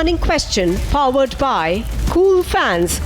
Burning question powered by Cool Fans.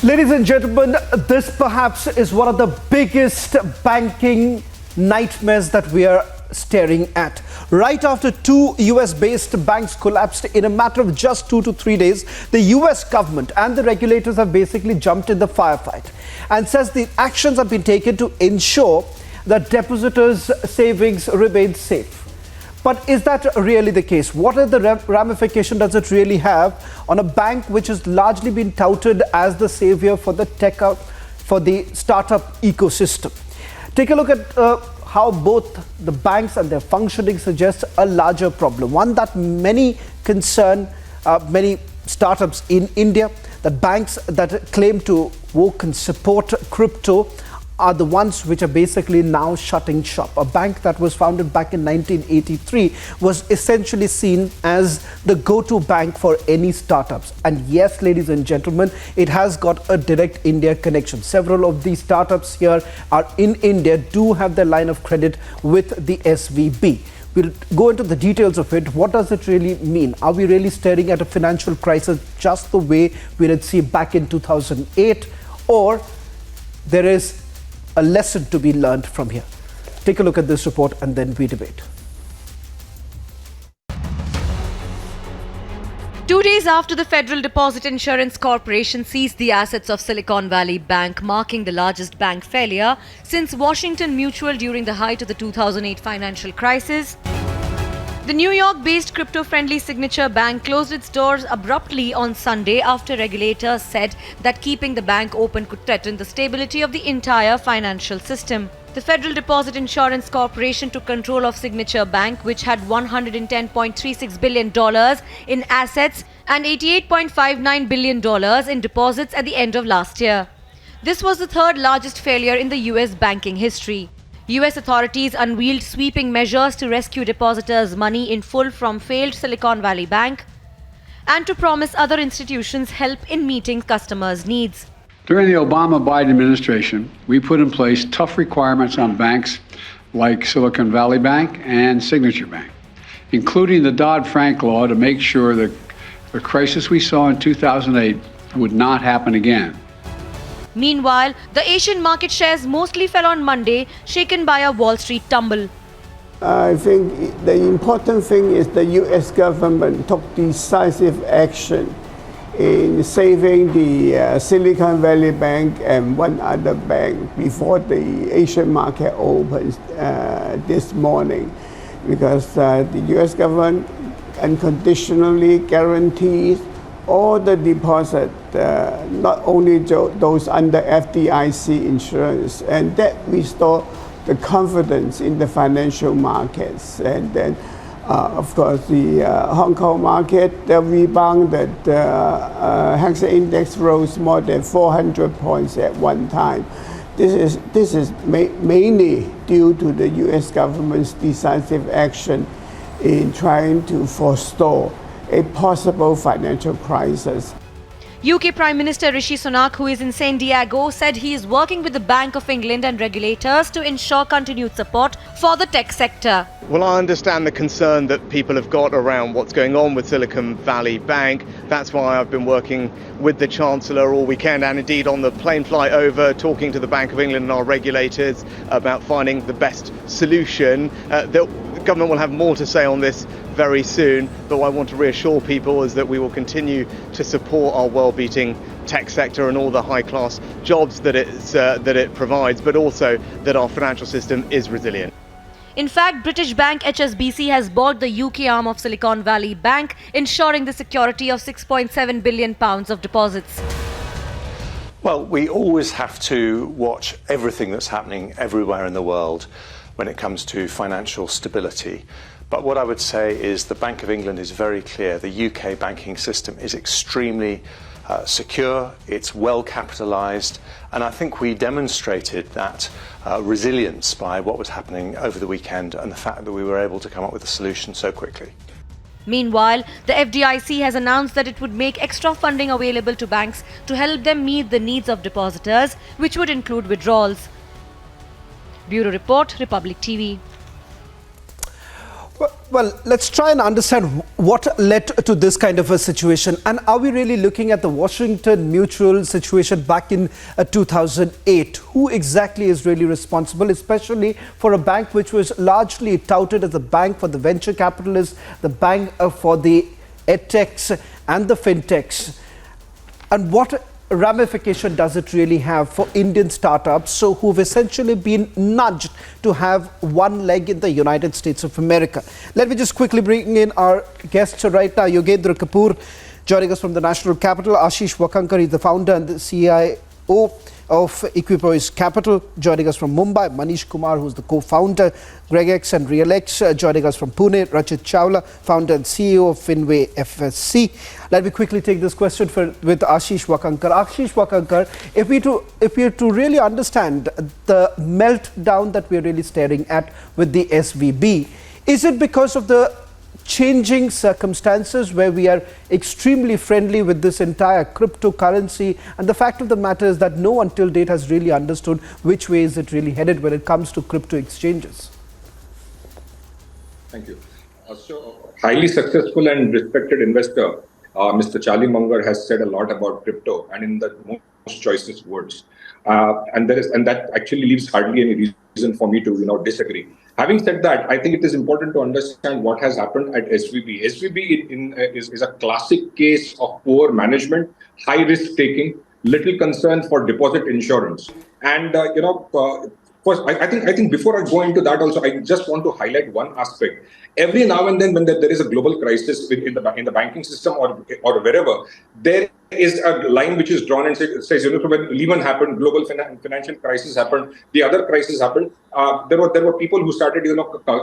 Ladies and gentlemen, this perhaps is one of the biggest banking nightmares that we are staring at. Right after two US-based banks collapsed in a matter of just 2 to 3 days, the US government and the regulators have basically jumped in the firefight and says the actions have been taken to ensure that depositors' savings remain safe. But is that really the case? What are the ramifications does it really have on a bank which has largely been touted as the savior for the for the startup ecosystem? Take a look at how both the banks and their functioning suggests a larger problem, one that many startups in India, that banks that claim to work and support crypto are the ones which are basically now shutting shop. A bank that was founded back in 1983 was essentially seen as the go-to bank for any startups. And yes, ladies and gentlemen, it has got a direct India connection. Several of these startups here are in India, do have their line of credit with the SVB. We'll go into the details of it. What does it really mean? Are we really staring at a financial crisis just the way we did see back in 2008? Or there is a lesson to be learned from here? Take a look at this report and then we debate. 2 days after the Federal Deposit Insurance Corporation seized the assets of Silicon Valley Bank, marking the largest bank failure since Washington Mutual during the height of the 2008 financial crisis, the New York-based crypto-friendly Signature Bank closed its doors abruptly on Sunday after regulators said that keeping the bank open could threaten the stability of the entire financial system. The Federal Deposit Insurance Corporation took control of Signature Bank, which had $110.36 billion in assets and $88.59 billion in deposits at the end of last year. This was the third largest failure in the US banking history. US authorities unveiled sweeping measures to rescue depositors' money in full from failed Silicon Valley Bank and to promise other institutions help in meeting customers' needs. During the Obama-Biden administration, we put in place tough requirements on banks like Silicon Valley Bank and Signature Bank, including the Dodd-Frank law to make sure that the crisis we saw in 2008 would not happen again. Meanwhile, the Asian market shares mostly fell on Monday, shaken by a Wall Street tumble. I think the important thing is the US government took decisive action in saving the Silicon Valley Bank and one other bank before the Asian market opens this morning, because the US government unconditionally guarantees all the deposit, not only those under FDIC insurance, and that restore the confidence in the financial markets. And then, of course, the Hong Kong market rebounded. Hang Seng Index rose more than 400 points at one time. This is mainly due to the U.S. government's decisive action in trying to forestall a possible financial crisis. UK Prime Minister Rishi Sunak, who is in San Diego, said he is working with the Bank of England and regulators to ensure continued support for the tech sector. Well, I understand the concern that people have got around what's going on with Silicon Valley Bank. That's why I've been working with the Chancellor all weekend and indeed on the plane flight over, talking to the Bank of England and our regulators about finding the best solution. The government will have more to say on this very soon, but what I want to reassure people is that we will continue to support our world-beating tech sector and all the high-class jobs that it provides, but also that our financial system is resilient. In fact, British bank HSBC has bought the UK arm of Silicon Valley Bank, ensuring the security of £6.7 billion of deposits. Well, we always have to watch everything that's happening everywhere in the world when it comes to financial stability. But what I would say is the Bank of England is very clear. The UK banking system is extremely secure, it's well capitalised, and I think we demonstrated that resilience by what was happening over the weekend and the fact that we were able to come up with a solution so quickly. Meanwhile, the FDIC has announced that it would make extra funding available to banks to help them meet the needs of depositors, which would include withdrawals. Bureau Report, Republic TV. Well, let's try and understand what led to this kind of a situation. And are we really looking at the Washington Mutual situation back in 2008? Who exactly is really responsible, especially for a bank which was largely touted as a bank for the venture capitalists, the bank for the edtechs and the fintechs? And what ramification does it really have for Indian startups who've essentially been nudged to have one leg in the United States of America? Let me just quickly bring in our guests right now. Yogendra Kapoor joining us from the National Capital. Ashish Wakankar is the founder and the CIO of Equipoise Capital, joining us from Mumbai. Manish Kumar, who's the co-founder, GregX and RealX, joining us from Pune. Rachit Chawla, founder and CEO of Finway FSC. Let me quickly take this question with Ashish Wakankar. Ashish Wakankar, if we to really understand the meltdown that we're really staring at with the SVB, is it because of the changing circumstances where we are extremely friendly with this entire cryptocurrency, and the fact of the matter is that no one till date has really understood which way is it really headed when it comes to crypto exchanges? Thank you. So, highly successful and respected investor, Mr. Charlie Munger, has said a lot about crypto, and in the most choicest words. And that actually leaves hardly any reason for me to disagree. Having said that, I think it is important to understand what has happened at SVB. SVB is a classic case of poor management, high risk taking, little concern for deposit insurance, and first, I think before I go into that also, I just want to highlight one aspect. Every now and then when there is a global crisis in the banking system or wherever, there is a line which is drawn and says, when Lehman happened, global financial crisis happened, the other crisis happened, there were people who started,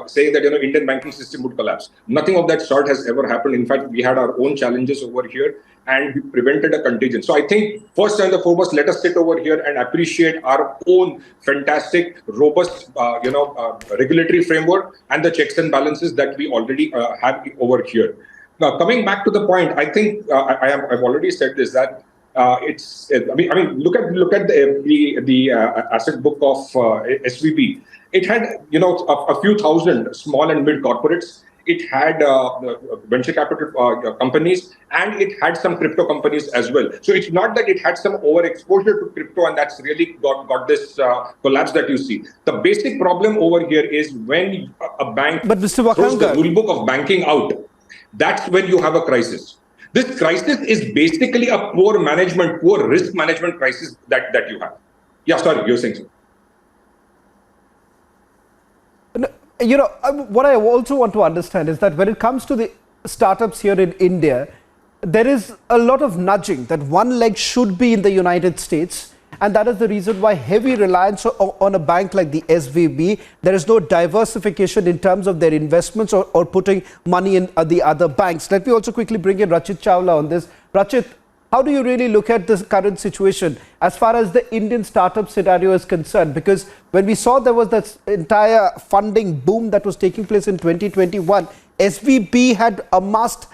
saying that, Indian banking system would collapse. Nothing of that sort has ever happened. In fact, we had our own challenges over here and we prevented a contagion. So I think first and foremost, let us sit over here and appreciate our own fantastic, robust, regulatory framework and the checks and balances that we already have over here. Now, coming back to the point, I think I've already said this, that look at the asset book of SVB. It had a few thousand small and mid corporates. It had venture capital companies, and it had some crypto companies as well. So it's not that it had some overexposure to crypto, and that's really got this collapse that you see. The basic problem over here is when a bank throws the rule book of banking out, that's when you have a crisis. This crisis is basically a poor management, poor risk management crisis that you have. Yeah, sorry, you're saying so. What I also want to understand is that when it comes to the startups here in India, there is a lot of nudging that one leg should be in the United States. And that is the reason why heavy reliance on a bank like the SVB, there is no diversification in terms of their investments or putting money in the other banks. Let me also quickly bring in Rachit Chawla on this. Rachit, how do you really look at this current situation as far as the Indian startup scenario is concerned? Because when we saw there was that entire funding boom that was taking place in 2021, SVB had amassed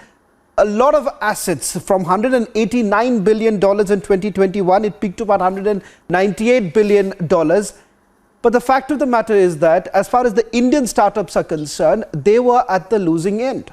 a lot of assets from $189 billion in 2021. It peaked to about $198 billion. But the fact of the matter is that as far as the Indian startups are concerned, they were at the losing end.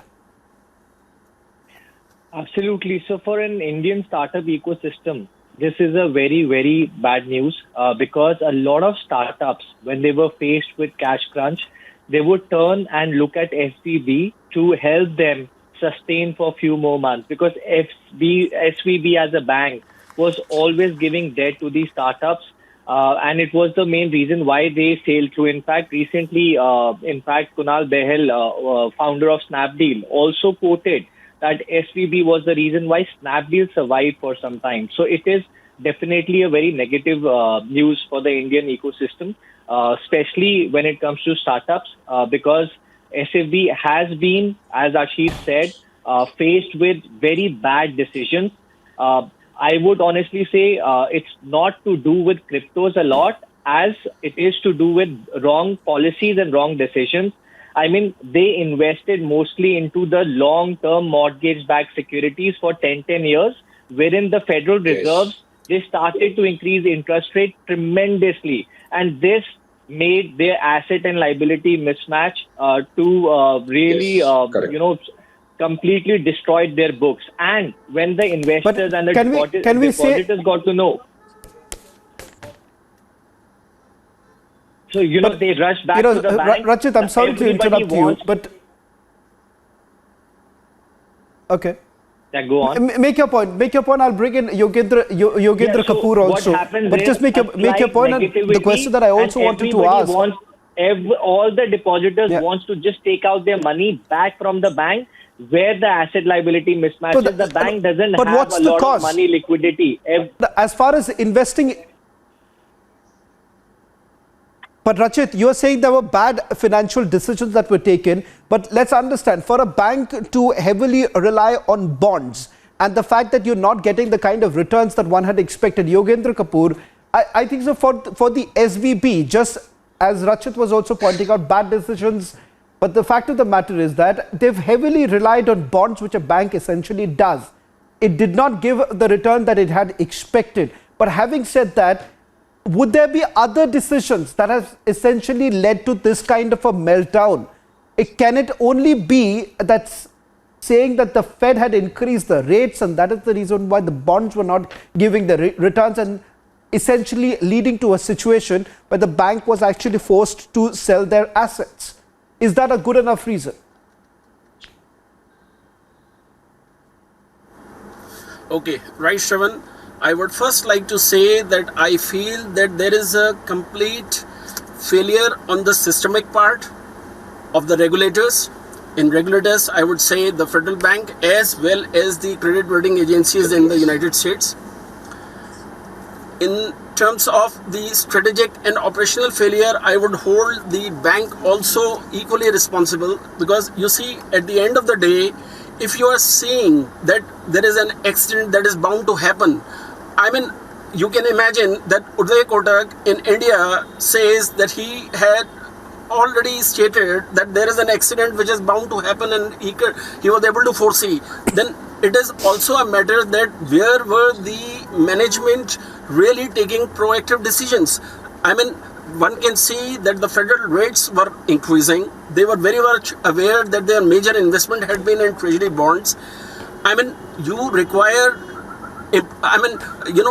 Absolutely. So for an Indian startup ecosystem, this is a very, very bad news because a lot of startups, when they were faced with cash crunch, they would turn and look at SVB to help them sustain for a few more months, because SVB as a bank was always giving debt to these startups, and it was the main reason why they sailed through. In fact, recently, Kunal Behel, founder of Snapdeal, also quoted that SVB was the reason why Snapdeal survived for some time. So it is definitely a very negative news for the Indian ecosystem, especially when it comes to startups, because SVB has been, as Ashish said, faced with very bad decisions. I would honestly say it's not to do with cryptos a lot, as it is to do with wrong policies and wrong decisions. I mean, they invested mostly into the long-term mortgage-backed securities for 10 years, wherein the Federal Reserves, they started to increase the interest rate tremendously. And this made their asset and liability mismatch to really, completely destroyed their books. And when the investors and the depositors got to know, so, they rushed back to the bank. Rachit, I'm sorry to interrupt you, but... Okay. Yeah, go on. Make your point. I'll bring in Yogendra Kapoor also. But just make your point. And the question that I also wanted to ask. All the depositors wants to just take out their money back from the bank, where the asset liability mismatches. The bank doesn't have a lot of money liquidity. As far as investing... But Rachit, you're saying there were bad financial decisions that were taken. But let's understand, for a bank to heavily rely on bonds and the fact that you're not getting the kind of returns that one had expected, Yogendra Kapoor, I think so for the SVB, just as Rachit was also pointing out, bad decisions. But the fact of the matter is that they've heavily relied on bonds, which a bank essentially does. It did not give the return that it had expected. But having said that, would there be other decisions that have essentially led to this kind of a meltdown? Can it only be that's saying that the Fed had increased the rates and that is the reason why the bonds were not giving the returns and essentially leading to a situation where the bank was actually forced to sell their assets? Is that a good enough reason? Okay, right, Shravan. I would first like to say that I feel that there is a complete failure on the systemic part of the regulators. In regulators, I would say the Federal Bank as well as the credit rating agencies in the United States. In terms of the strategic and operational failure, I would hold the bank also equally responsible, because you see, at the end of the day, if you are seeing that there is an accident that is bound to happen, I mean, you can imagine that Uday Kotak in India says that he had already stated that there is an accident which is bound to happen and he was able to foresee. Then it is also a matter that where were the management really taking proactive decisions? I mean, one can see that the federal rates were increasing. They were very much aware that their major investment had been in treasury bonds. I mean, you require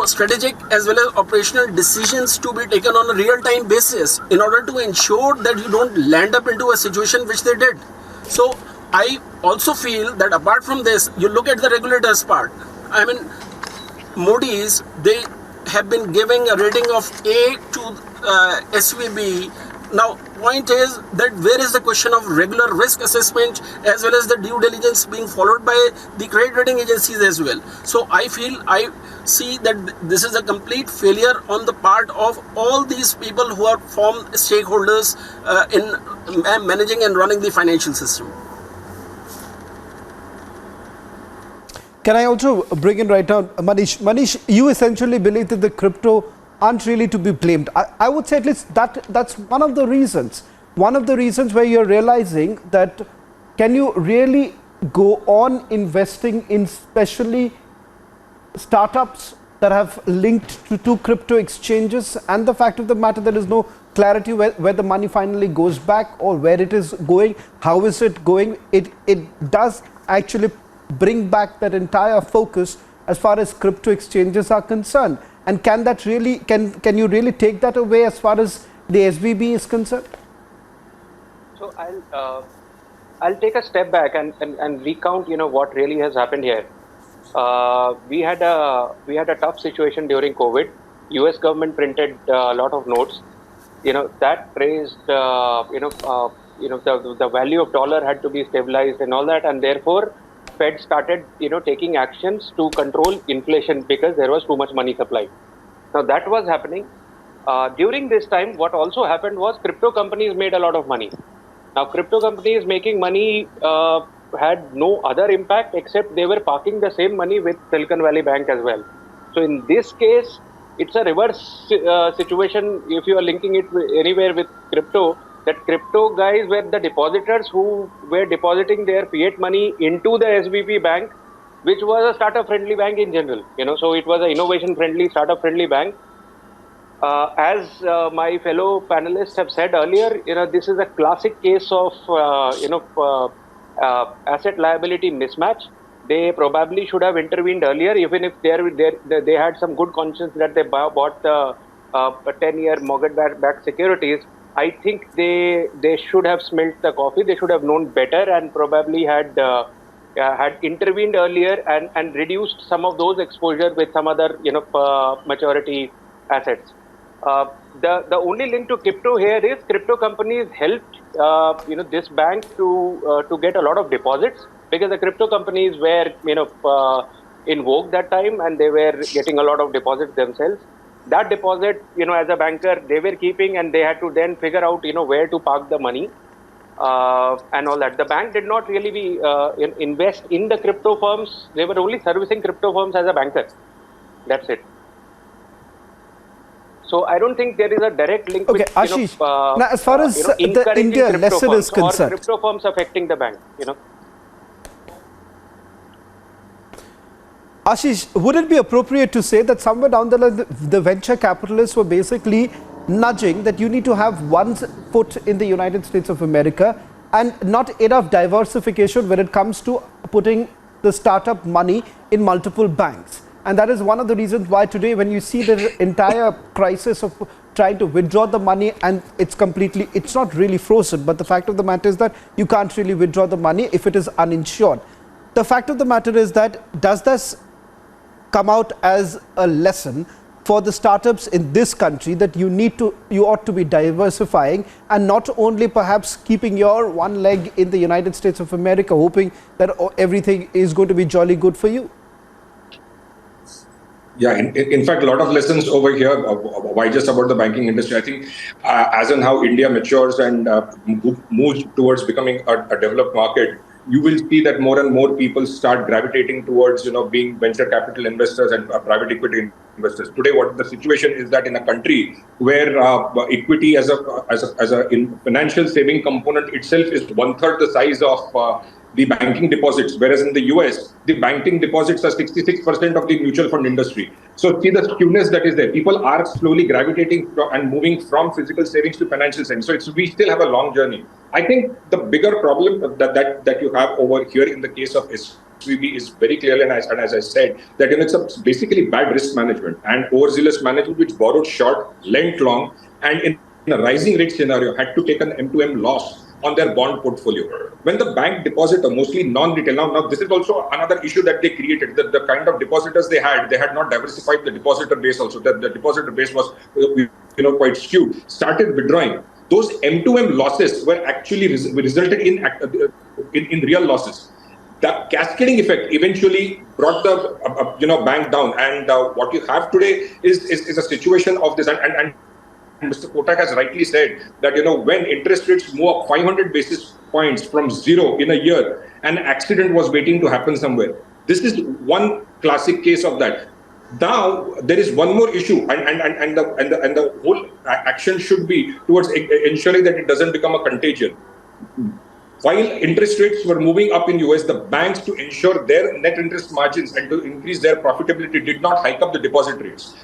strategic as well as operational decisions to be taken on a real-time basis in order to ensure that you don't land up into a situation which they did. So I also feel that apart from this, you look at the regulators part. I mean, Moody's, they have been giving a rating of A to SVB. Now, point is that where is the question of regular risk assessment as well as the due diligence being followed by the credit rating agencies as well? So I see that this is a complete failure on the part of all these people who are formed stakeholders in managing and running the financial system. Can I also bring in right now, Manish? Manish, you essentially believe that the crypto aren't really to be blamed. I would say at least that's one of the reasons. One of the reasons where you're realizing that can you really go on investing in especially startups that have linked to two crypto exchanges, and the fact of the matter there is no clarity where the money finally goes back or where it is going, how is it going. It does actually bring back that entire focus as far as crypto exchanges are concerned. And can that really, can you really take that away as far as the SVB is concerned? So I'll take a step back and recount, what really has happened here. We had a tough situation during COVID. US government printed a lot of notes. That raised, the value of dollar had to be stabilized and all that, and therefore Fed started, taking actions to control inflation because there was too much money supply. Now that was happening. During this time, what also happened was crypto companies made a lot of money. Now crypto companies making money had no other impact except they were parking the same money with Silicon Valley Bank as well. So in this case, it's a reverse situation. If you are linking it anywhere with crypto, that crypto guys were the depositors who were depositing their fiat money into the SBP bank, which was a startup-friendly bank in general. So it was an innovation-friendly, startup-friendly bank. As my fellow panelists have said earlier, this is a classic case of asset-liability mismatch. They probably should have intervened earlier, even if they had some good conscience that they bought the 10-year mortgage-backed securities. I think they should have smelt the coffee. They should have known better and probably had intervened earlier and reduced some of those exposure with some other maturity assets. The only link to crypto here is crypto companies helped this bank to get a lot of deposits, because the crypto companies were in vogue that time and they were getting a lot of deposits themselves. That deposit, as a banker, they were keeping, and they had to then figure out, where to park the money and all that. The bank did not really invest in the crypto firms. They were only servicing crypto firms as a banker. That's it. So I don't think there is a direct link with Ashish, now as far as the India lesson is concerned, or crypto firms affecting the bank. Ashish, would it be appropriate to say that somewhere down the line, the venture capitalists were basically nudging that you need to have one foot in the United States of America and not enough diversification when it comes to putting the startup money in multiple banks? And that is one of the reasons why today, when you see the entire crisis of trying to withdraw the money, and it's not really frozen, but the fact of the matter is that you can't really withdraw the money if it is uninsured. The fact of the matter is that, does this come out as a lesson for the startups in this country that you ought to be diversifying and not only perhaps keeping your one leg in the United States of America, hoping that everything is going to be jolly good for you? Yeah, in fact, a lot of lessons over here. Why just about the banking industry? I think as in how India matures and moves towards becoming a developed market, you will see that more and more people start gravitating towards, being venture capital investors and private equity investors. Today, what the situation is that in a country where equity as a financial saving component itself is 1/3 the size of the banking deposits, whereas in the US, the banking deposits are 66% of the mutual fund industry. So see the skewness that is there. People are slowly gravitating and moving from physical savings to financial savings. So we still have a long journey. I think the bigger problem that you have over here in the case of SVB is very clearly, and as I said, that it's basically bad risk management and overzealous management, which borrowed short, lent long, and in a rising rate scenario had to take an M2M loss on their bond portfolio. When the bank depositor, mostly non-retail, now this is also another issue that they created. The kind of depositors they had not diversified the depositor base also. The depositor base was quite skewed, started withdrawing. Those M2M losses were actually resulted in real losses. The cascading effect eventually brought the bank down. And what you have today is a situation of this. And Mr. Kotak has rightly said that, when interest rates move up 500 basis points from zero in a year, an accident was waiting to happen somewhere. This is one classic case of that. Now, there is one more issue, and the whole action should be towards ensuring that it doesn't become a contagion. While interest rates were moving up in US, the banks, to ensure their net interest margins and to increase their profitability, did not hike up the deposit rates,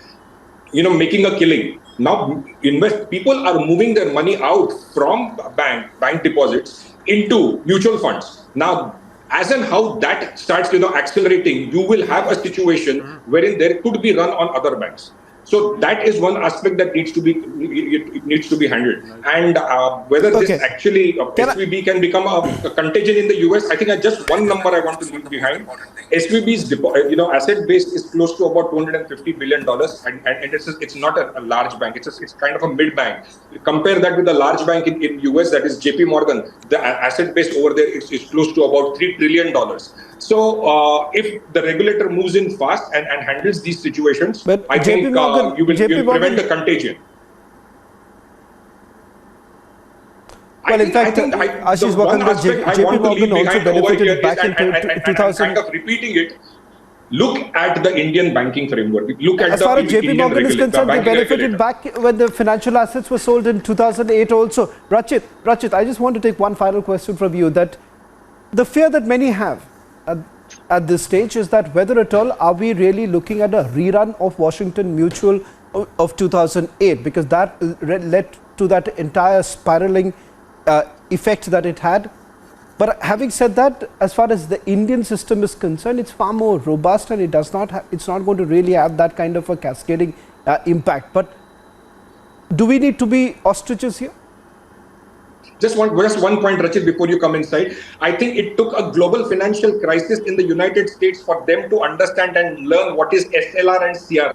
making a killing. Now, people are moving their money out from bank deposits into mutual funds. Now, as and how that starts, accelerating, you will have a situation wherein there could be run on other banks. So that is one aspect that needs to be handled. And whether this actually SVB can become a contagion in the US, I think just one number I want to leave behind. SVB's asset base is close to about $250 billion, and it's not a large bank. It's kind of a mid bank. Compare that with a large bank in US, that is JP Morgan. The asset base over there is close to about $3 trillion. So if the regulator moves in fast and handles these situations, I think you will prevent the contagion. Well, in fact, Ashish Wakandra, JP Morgan also benefited back in 2000. Kind of repeating it. look at the Indian banking framework. Look at as far as JP Morgan is concerned, they benefited back when the financial assets were sold in 2008 also. Rachit, I just want to take one final question from you, that the fear that many have at this stage is that whether at all are we really looking at a rerun of Washington Mutual of 2008, because that led to that entire spiraling effect that it had. But having said that, as far as the Indian system is concerned, it's far more robust, and it's not going to really have that kind of a cascading impact. But do we need to be ostriches here? Just one point, Rachit, before you come inside. I think it took a global financial crisis in the United States for them to understand and learn what is SLR and CRR.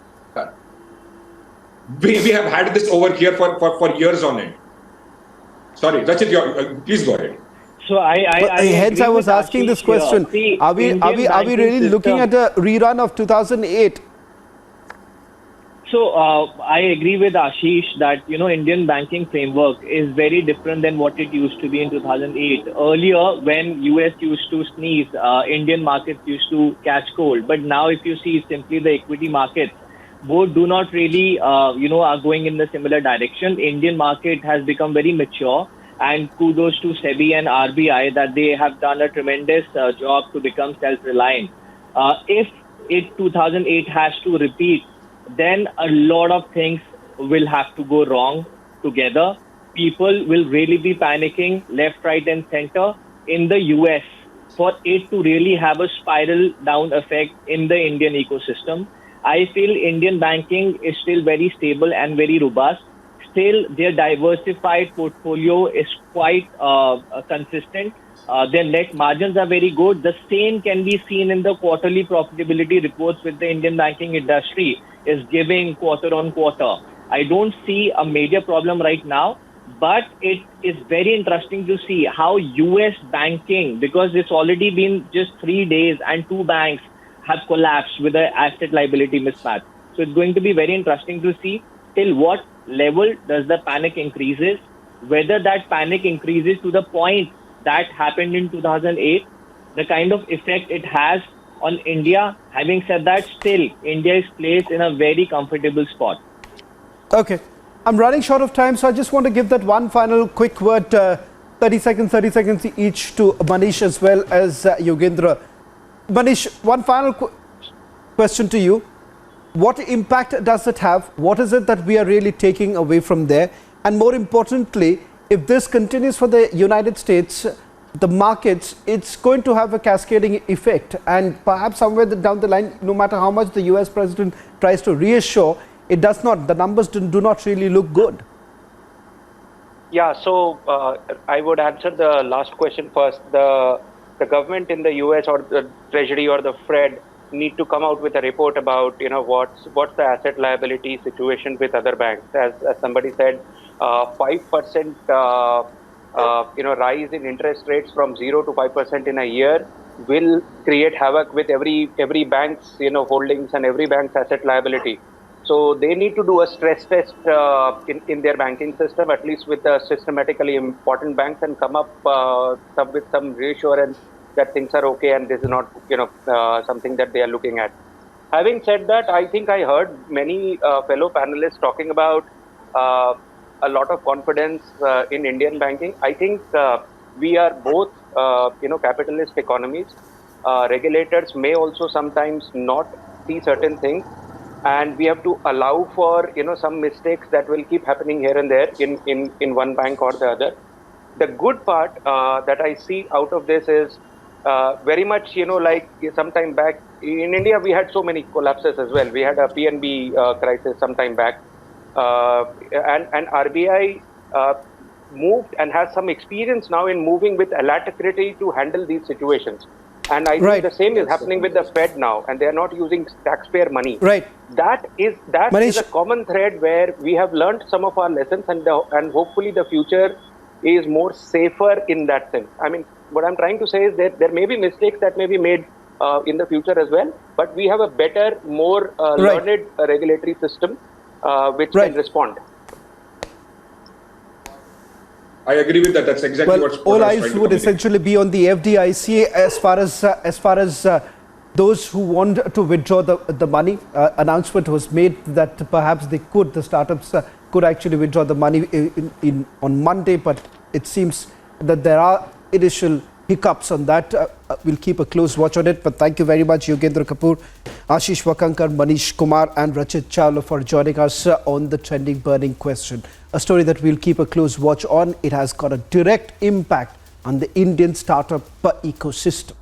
We have had this over here for years on end. Sorry, Rachit, please go ahead. So hence I was asking this question. Are we really looking at a rerun of 2008? So I agree with Ashish that Indian banking framework is very different than what it used to be in 2008. Earlier, when US used to sneeze, Indian markets used to catch cold. But now, if you see simply the equity markets, both do not really are going in the similar direction. Indian market has become very mature. And kudos to SEBI and RBI that they have done a tremendous job to become self-reliant. If 2008 has to repeat, then a lot of things will have to go wrong together. People will really be panicking left, right and center in the US for it to really have a spiral down effect in the Indian ecosystem. I feel Indian banking is still very stable and very robust. Still, their diversified portfolio is quite consistent. Their net margins are very good. The same can be seen in the quarterly profitability reports with the Indian banking industry is giving quarter on quarter. I don't see a major problem right now, but it is very interesting to see how US banking, because it's already been just 3 days and 2 banks have collapsed with the asset liability mismatch. So it's going to be very interesting to see till what level does the panic increases, whether that panic increases to the point that happened in 2008, the kind of effect it has on India. Having said that, still India is placed in a very comfortable spot. Okay, I'm running short of time, so I just want to give that one final quick word, 30 seconds each, to Manish as well as Yogendra. Manish, one final question to you. What impact does it have? What is it that we are really taking away from there? And more importantly, if this continues for the United States, the markets, it's going to have a cascading effect. And perhaps somewhere down the line, no matter how much the US president tries to reassure, it does not. The numbers do not really look good. Yeah, so I would answer the last question first. The government in the US or the Treasury or the Fed need to come out with a report about what's the asset liability situation with other banks. As somebody said, 5% rise in interest rates from 0 to 5% in a year will create havoc with every bank's holdings and every bank's asset liability. So they need to do a stress test in their banking system, at least with the systematically important banks, and come up with some reassurance that things are okay and this is not something that they are looking at. Having said that, I think I heard many fellow panelists talking about a lot of confidence in Indian banking. I think we are both capitalist economies. Regulators may also sometimes not see certain things, and we have to allow for some mistakes that will keep happening here and there in one bank or the other. The good part that I see out of this is very much, like some time back in India, we had so many collapses as well. We had a PNB crisis some time back, and RBI moved and has some experience now in moving with alacrity to handle these situations. And I think the same is happening with the Fed now, and they are not using taxpayer money. Right. That is a common thread where we have learned some of our lessons, and hopefully the future is more safer in that sense. I mean, what I'm trying to say is that there may be mistakes that may be made in the future as well, but we have a better, more learned regulatory system which can respond. I agree with that. That's exactly what all eyes would essentially be on the FDIC as far as those who want to withdraw the money. Announcement was made that perhaps the startups could actually withdraw the money on Monday, but it seems that there are initial hiccups on that. We'll keep a close watch on it. But thank you very much, Yogendra Kapoor, Ashish Wakankar, Manish Kumar and Rachit Chawla for joining us on the trending burning question. A story that we'll keep a close watch on. It has got a direct impact on the Indian startup ecosystem.